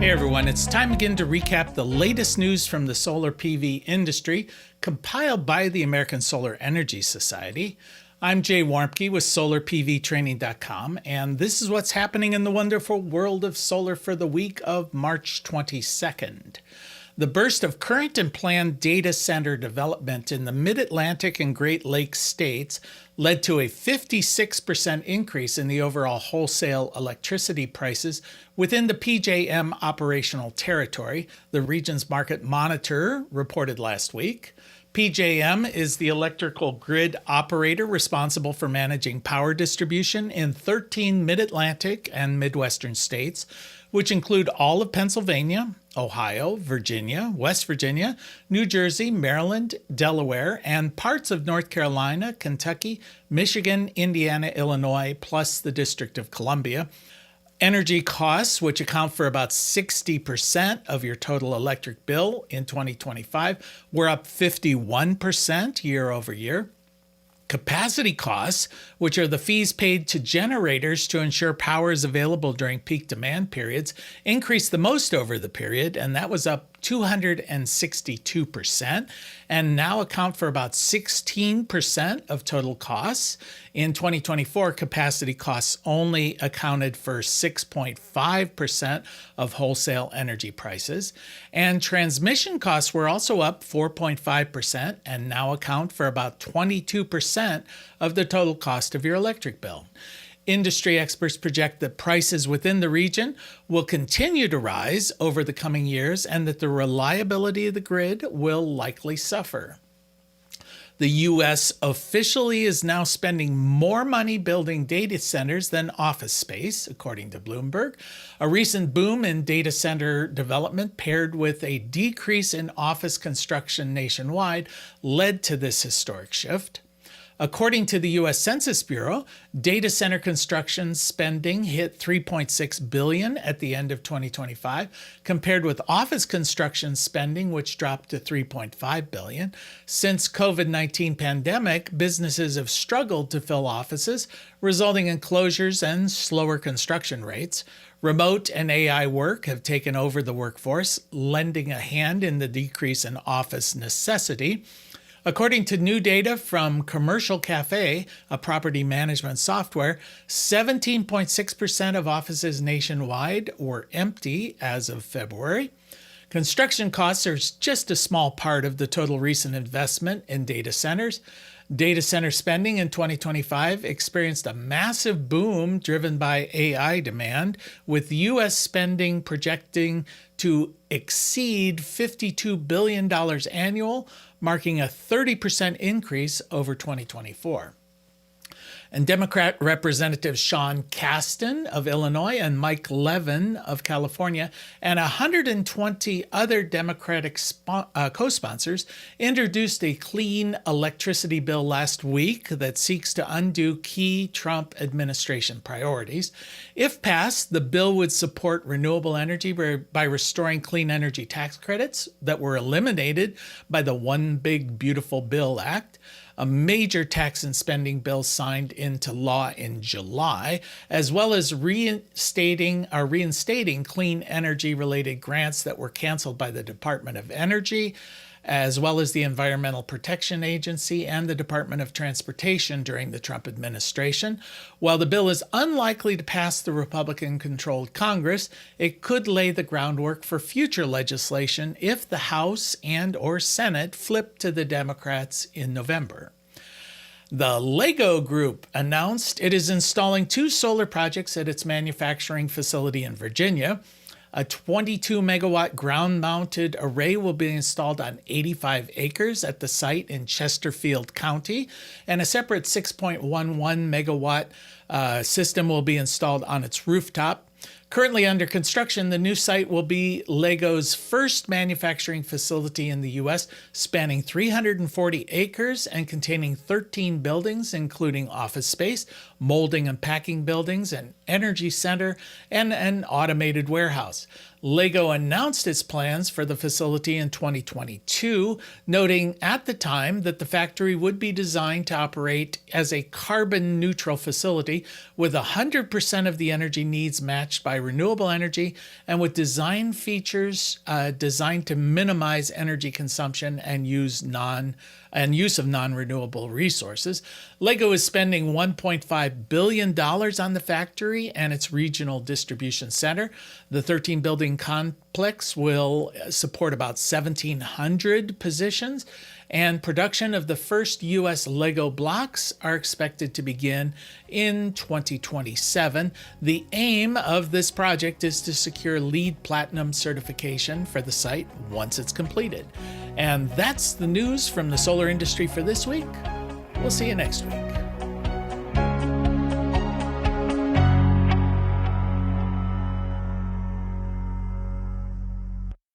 Hey everyone, it's time again to recap the latest news from the solar PV industry, compiled by the American Solar Energy Society. I'm Jay Warmke with SolarPVTraining.com, and this is what's happening in the wonderful world of solar for the week of March 22nd. The burst of current and planned data center development in the Mid-Atlantic and Great Lakes states led to a 56% increase in the overall wholesale electricity prices within the PJM operational territory, the region's market monitor reported last week. PJM is the electrical grid operator responsible for managing power distribution in 13 Mid-Atlantic and Midwestern states, which include all of Pennsylvania, Ohio, Virginia, West Virginia, New Jersey, Maryland, Delaware, and parts of North Carolina, Kentucky, Michigan, Indiana, Illinois, plus the District of Columbia. Energy costs, which account for about 60% of your total electric bill in 2025, were up 51% year over year. Capacity costs, which are the fees paid to generators to ensure power is available during peak demand periods, increased the most over the period, and that was up 262%, and now account for about 16% of total costs. In 2024, capacity costs only accounted for 6.5% of wholesale energy prices, and transmission costs were also up 4.5% and now account for about 22% of the total cost of your electric bill. Industry experts project that prices within the region will continue to rise over the coming years and that the reliability of the grid will likely suffer. The U.S. officially is now spending more money building data centers than office space, according to Bloomberg. A recent boom in data center development paired with a decrease in office construction nationwide led to this historic shift. According to the U.S. Census Bureau, data center construction spending hit $3.6 billion at the end of 2025, compared with office construction spending, which dropped to $3.5 billion. Since COVID-19 pandemic, businesses have struggled to fill offices, resulting in closures and slower construction rates. Remote and AI work have taken over the workforce, lending a hand in the decrease in office necessity. According to new data from Commercial Cafe, a property management software, 17.6% of offices nationwide were empty as of February. Construction costs are just a small part of the total recent investment in data centers. Data center spending in 2025 experienced a massive boom driven by AI demand, with U.S. spending projecting to exceed $52 billion annual, marking a 30% increase over 2024. And Democrat Representatives Sean Casten of Illinois and Mike Levin of California and 120 other Democratic co-sponsors introduced a clean electricity bill last week that seeks to undo key Trump administration priorities. If passed, the bill would support renewable energy by restoring clean energy tax credits that were eliminated by the One Big Beautiful Bill Act, a major tax and spending bill signed into law in July, as well as reinstating clean energy-related grants that were canceled by the Department of Energy, as well as the Environmental Protection Agency and the Department of Transportation during the Trump administration. While the bill is unlikely to pass the Republican-controlled Congress, it could lay the groundwork for future legislation if the House and/or Senate flip to the Democrats in November. The Lego Group announced it is installing 2 solar projects at its manufacturing facility in Virginia. A 22-megawatt ground-mounted array will be installed on 85 acres at the site in Chesterfield County, and a separate 6.11 megawatt system will be installed on its rooftop. Currently under construction, the new site will be Lego's first manufacturing facility in the U.S., spanning 340 acres and containing 13 buildings, including office space, molding and packing buildings, an energy center, and an automated warehouse. Lego announced its plans for the facility in 2022, noting at the time that the factory would be designed to operate as a carbon-neutral facility with 100% of the energy needs matched by by renewable energy and with design features designed to minimize energy consumption and use of non-renewable resources. LEGO is spending $1.5 billion on the factory and its regional distribution center. The 13-building complex will support about 1,700 positions, and production of the first U.S. LEGO blocks are expected to begin in 2027. The aim of this project is to secure LEED Platinum certification for the site once it's completed. And that's the news from the solar industry for this week. We'll see you next week.